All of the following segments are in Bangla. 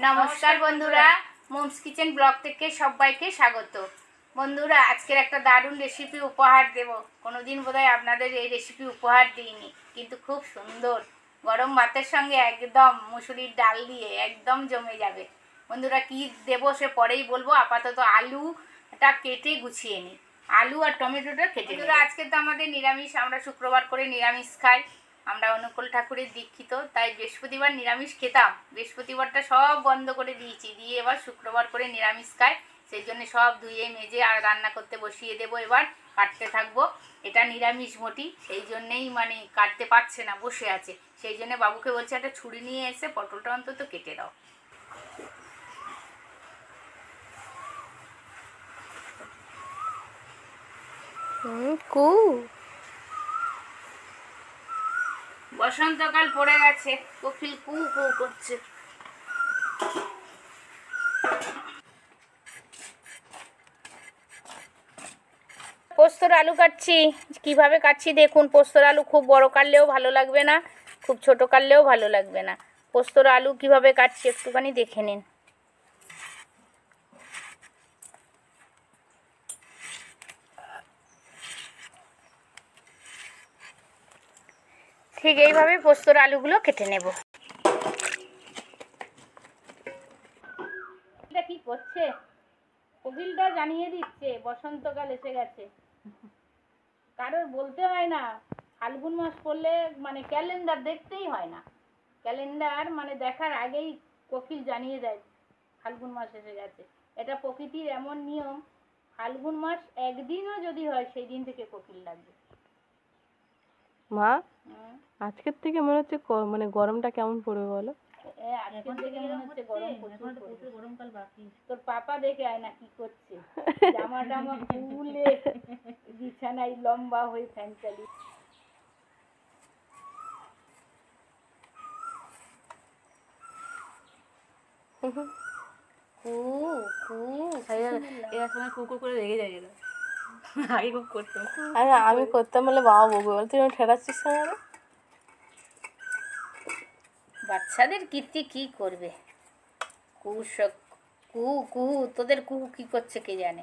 নমস্কার বন্ধুরা, মমস কিচেন ব্লগ থেকে সবাইকে স্বাগত। বন্ধুরা, আজকের একটা দারুণ রেসিপি উপহার দেব। কোনোদিন বোধহয় আপনাদের এই রেসিপি উপহার দিইনি, কিন্তু খুব সুন্দর। গরম ভাতের সঙ্গে একদম মুসুরির ডাল দিয়ে একদম জমে যাবে। বন্ধুরা, কি দেব সে পরেই বলবো। আপাতত আলুটা কেটে গুছিয়ে নিই। আলু আর টমেটোটা কেটে। বন্ধুরা, আজকে তো আমাদের নিরামিষ, আমরা শুক্রবার করে নিরামিষ খাই। আমরা অনুকূল ঠাকুরের দীক্ষিত, তাই বৃহস্পতিবার নিরামিষ খেতাম। বৃহস্পতিবারটা সব বন্ধ করে দিয়েছি, দিয়ে এবার শুক্রবার করে নিরামিষ খাই। সেই জন্য সব ধুয়ে মেজে আর রান্না করতে বসিয়ে দেবো। এবার কাটতে থাকবো। এটা নিরামিষ মোটি, সেই জন্যেই কাটতে পারছে না, বসে আছে। সেই জন্য বাবুকে বলছে একটা ছুরি নিয়ে এসে পটলটা অন্তত কেটে দাও। বসন্তকাল পড়ে গেছে, কোকিল কু কু করছে। পোস্তর আলু কাটছি। কিভাবে কাটছি দেখুন। পোস্তর আলু খুব বড় কাটলেও ভালো লাগবে না, খুব ছোট কাটলেও ভালো লাগবে না। পোস্তর আলু কিভাবে কাটছি একটুখানি দেখে নিন। ঠিক এইভাবে পোস্তর আলুগুলো কেটে নেব। এটা কি করছে? কোকিলটা জানিয়ে দিচ্ছে বসন্তকাল এসে গেছে। কারোর বলতে হয় না। ফাল্গুন মাস পড়লে ক্যালেন্ডার দেখতেই হয় না। ক্যালেন্ডার দেখার আগেই কোকিল জানিয়ে দেয় ফাল্গুন মাস এসে গেছে। এটা প্রকৃতির এমন নিয়ম। ফাল্গুন মাস একদিনও যদি হয়, সেই দিন থেকে কোকিল লাগবে। মা, আজকের থেকে মনে হচ্ছে গরমটা কেমন পড়বে বলো? আজকের থেকে মনে হচ্ছে গরমকাল বাকি। তোর পাপা দেখে আয় না কি করছে, জামা টামা খুলে বিছানায় লম্বা হয়ে ফ্যান চালিয়ে। আমি করতাম বলে বাবা বকবে, বলে তুই ঠেকাচ্ছিস না। বাচ্চাদের কীর্তি কি করবে। কুহু কুহু, তোদের কুহু কি করছে কে জানে।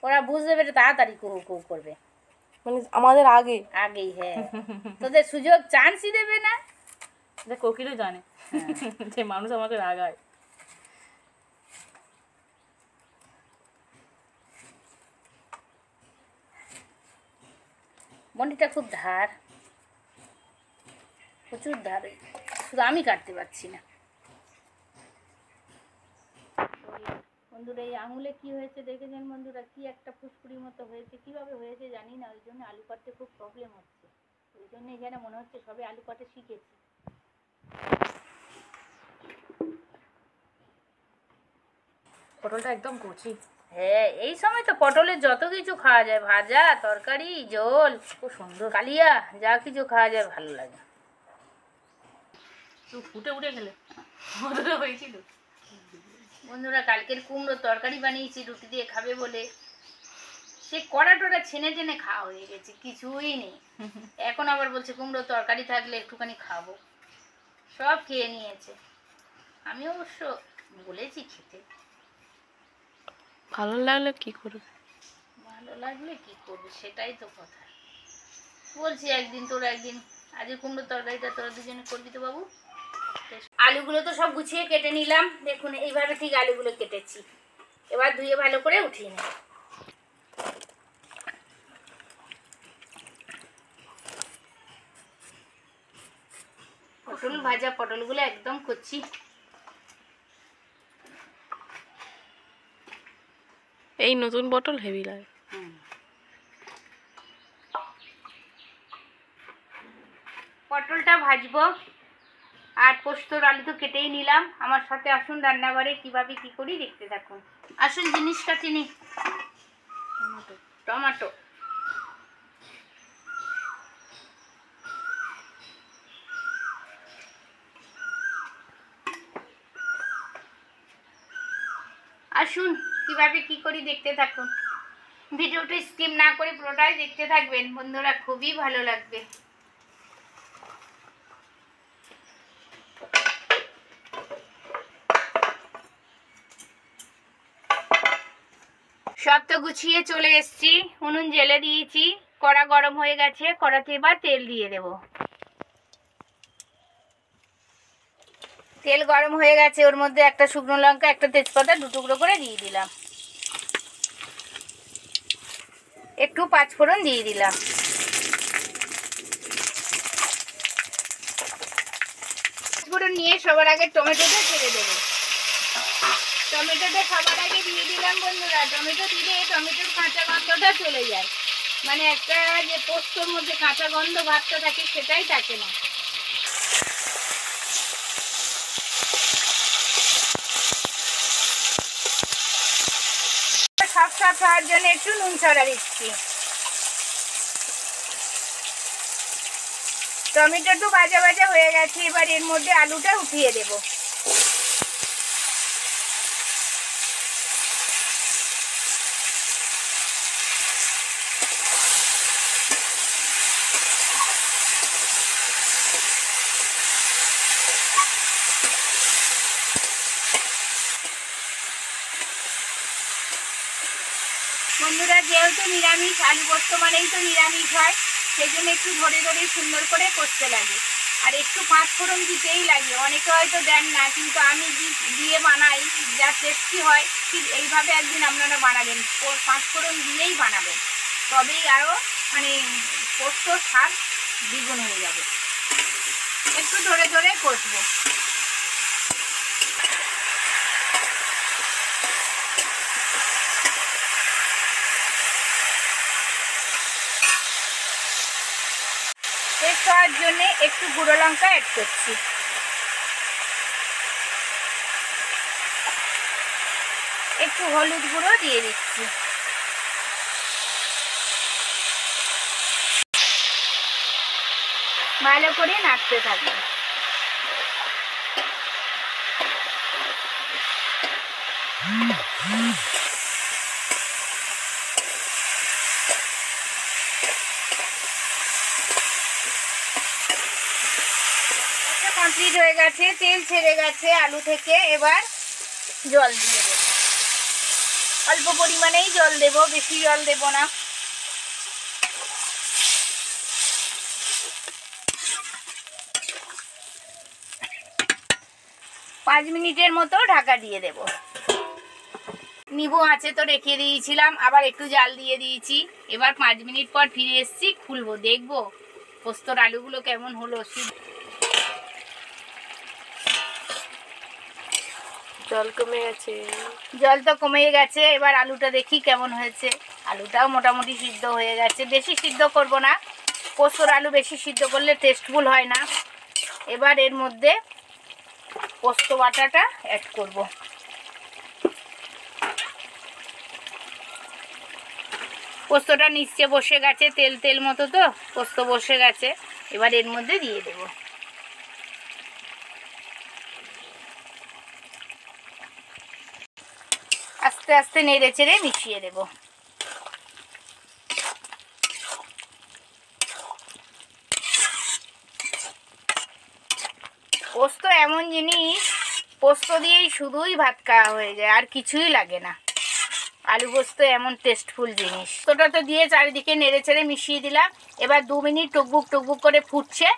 ওরা বুঝতে পেরে তাড়াতাড়ি কুহু কুহু করবে, আমাদের আগেই। হ্যাঁ, তোদের সুযোগ চান্সই দেবে না। কোকিলও জানে যে মানুষ আমাকে রাগায়। মনিটা খুব ধার, প্রচুর ধার। শুধু আমি কাটতে পারছি না। বন্ধুরা, এই আঙুলে কি হয়েছে দেখেছেন বন্ধুরা? কি একটা ফুসকুড়ির মতো হয়েছে। কিভাবে হয়েছে জানি না। ওই জন্য আলু কাটতে খুব প্রবলেম হচ্ছে। ওই জন্য এখানে মনে হচ্ছে সবে আলু কাটতে শিখেছি। পটলটা একদম কচি। হ্যাঁ, এই সময় তো পটলের যত কিছু খাওয়া যায়, ভাজা, তরকারি, ঝোল, খুব সুন্দর কালিয়া, যা কিছু খাওয়া যায় ভালো লাগে। ফুটে উঠে গেলে হয়েছিল। বন্ধুরা, কালকের কুমড়োর তরকারি বানিয়েছি রুটি দিয়ে খাবে বলে। সে কড়া টোড়া ছেনে টেনে খাওয়া হয়ে গেছে, কিছুই নেই। এখন আবার বলছে কুমড়োর তরকারি থাকলে একটুখানি খাবো। সব খেয়ে নিয়েছে। আমি অবশ্য বলেছি খেতে। ভালো লাগলে কি করবে? ভালো লাগলে কি করবে, সেটাই তো কথা। বলছি একদিন আজকে কুমড়োর তরকারিটা তোরা দুজনে করবি তো বাবু? আলুগুলো তো সব গুছিয়ে কেটে নিলাম। দেখুন এইভাবে ঠিক আলুগুলো কেটেছি। এবার ধুয়ে ভালো করে উঠিয়ে নেব। পটল ভাজা, পটলগুলো একদম কচি। এই নতুন পটল হেভি লাগে। পটলটা ভাজবো আর পোস্তর আলু তো কেটেই নিলাম। আমার সাথে আসুন রান্নাঘরে, কিভাবে কি করি দেখতে থাকুন। আসুন, জিনিস কাটি নি। টমেটো, আসুন কিভাবে কি করি দেখতে থাকুন। ভিডিওটা স্কিপ না করে পুরোটাই দেখতে থাকবেন বন্ধুরা, খুবই ভালো লাগবে। সব তো গুছিয়ে চলে এসেছি, উনুন জেলে দিয়েছি, কড়া গরম হয়ে গেছে, কড়াতে এবার তেল দিয়ে দেব। তেল গরম হয়ে গেছে, ওর মধ্যে একটা শুকনো লঙ্কা, একটা তেজপাতা 2 টুকরো করে দিয়ে দিলাম। একটু 5 ফোড়ন দিয়ে দিলাম। ফোড়ন নিয়ে সবার আগে টমেটোটা ছেড়ে দেবো। টমেটোটা সবার আগে দিয়ে দিলাম বন্ধুরা। টমেটো দিলে টমেটোর কাঁচা গন্ধটা চলে যায়, মানে একটা যে পোস্তর মধ্যে কাঁচা গন্ধ ভাবটা থাকে সেটাই থাকে না। সব খাওয়ার জন্য একটু নুন ছড়া দিচ্ছি। টমেটো একটু ভাজা ভাজা হয়ে গেছে, এবার এর মধ্যে আলুটা উঠিয়ে দেব। বন্ধুরা, যেহেতু নিরামিষ, আলু পোস্ত মানেই তো নিরামিষ হয়, সেই জন্য একটু ধরে ধরে সুন্দর করে করতে লাগে। আর একটু 5 ফোড়ন দিতেই লাগে, অনেকে হয়তো দেন না, কিন্তু আমি দিয়ে বানাই, যা টেস্টি হয়। ঠিক এইভাবে একদিন আপনারা বানাবেন, 5 ফোড়ন দিয়েই বানাবেন, তবেই আরও মানে পোস্তর স্বাদ দ্বিগুণ হয়ে যাবে। একটু ধরে ধরে কষবো। টেস্ট হওয়ার জন্য একটু গুঁড়ো লঙ্কা অ্যাড করছি। একটু হলুদ গুঁড়ো দিয়ে দিচ্ছি। ভালো করে নাড়তে থাকবে। কমপ্লিট হয়ে গেছে, তেল ছেড়ে গেছে আলু থেকে। এবার জল দিয়ে দেব, অল্প পরিমাণেই জল দেব, বেশি জল দেব না। পাঁচ মিনিটের মতো ঢাকা দিয়ে দেব। নিবু আছে তো রেখে দিয়েছিলাম, আবার একটু জাল দিয়ে দিয়েছি। এবার 5 মিনিট পর ফিরে এসেছি, খুলবো, দেখবো পোস্তর আলুগুলো কেমন হলো। জল কমে গেছে। জল তো কমে গেছে, এবার আলুটা দেখি কেমন হয়েছে। আলুটাও মোটামুটি সিদ্ধ হয়ে গেছে, বেশি সিদ্ধ করব না, পোস্তর আলু বেশি সিদ্ধ করলে টেস্টফুল হয় না। এবার এর মধ্যে পোস্ত বাটাটা অ্যাড করব। পোস্তটা নিচে বসে গেছে, তেল তেল মতো তো পোস্ত বসে গেছে, এবার এর মধ্যে দিয়ে দেব। আস্তে আস্তে নেড়ে চেড়ে মিশিয়ে দেব। পোস্ত এমন জিনিস, পোস্ত দিয়েই শুধুই ভাত খাওয়া হয়ে যায়, আর কিছুই লাগে না। আলু পোস্ত এমন টেস্টফুল জিনিস। পোস্তটা তো দিয়ে চারিদিকে নেড়ে চেড়ে মিশিয়ে দিলাম। এবার 2 মিনিট টুকবুক টুকবুক করে ফুটছে।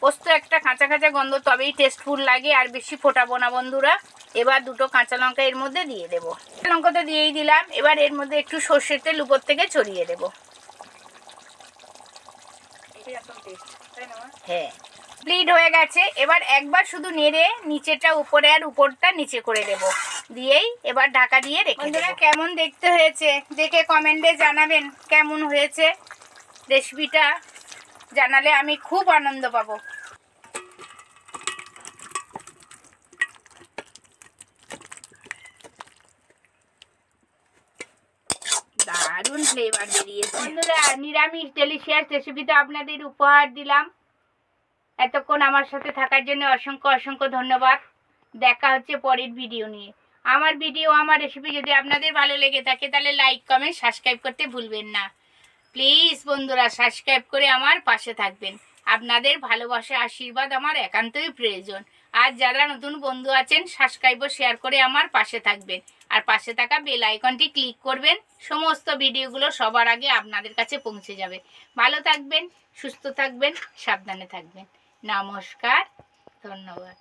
পোস্ত একটা কাঁচা কাঁচা গন্ধ, তবেই টেস্টফুল লাগে, আর বেশি ফোটাবো না বন্ধুরা। এবার 2টো কাঁচা লঙ্কা এর মধ্যে দিয়ে দেবো। লঙ্কা তো দিয়েই দিলাম। এবার এর মধ্যে একটু সর্ষের তেল উপর থেকে ছড়িয়ে দেবো। হ্যাঁ, কমপ্লিট হয়ে গেছে। এবার একবার শুধু নেড়ে নিচেটা উপরে আর উপরটা নিচে করে দেব, দিয়েই এবার ঢাকা দিয়ে রেখে দেব। বন্ধুরা, কেমন দেখতে হয়েছে দেখে কমেন্টে জানাবেন কেমন হয়েছে রেসিপিটা, জানালে আমি খুব আনন্দ পাবো। দারুণ ফ্লেভার বেরিয়েছে। বন্ধুরা, নিরামিষ ডেলিশিয়াস রেসিপিটা আপনাদের উপহার দিলাম। এতক্ষণ আমার সাথে থাকার জন্য অসংখ্য অসংখ্য ধন্যবাদ। দেখা হচ্ছে পরের ভিডিও নিয়ে। আমার ভিডিও, আমার রেসিপি যদি আপনাদের ভালো লেগে থাকে, তাহলে লাইক কমেন্ট সাবস্ক্রাইব করতে ভুলবেন না। প্লিজ বন্ধুরা, সাবস্ক্রাইব করে আমার পাশে থাকবেন। আপনাদের ভালোবাসা আশীর্বাদ আমার একান্তই প্রয়োজন। আর যারা নতুন বন্ধু আছেন, সাবস্ক্রাইব ও শেয়ার করে আমার পাশে থাকবেন। আর পাশে থাকা বেল আইকনটি ক্লিক করবেন, সমস্ত ভিডিওগুলো সবার আগে আপনাদের কাছে পৌঁছে যাবে। ভালো থাকবেন, সুস্থ থাকবেন, সাবধানে থাকবেন। নমস্কার, ধন্যবাদ।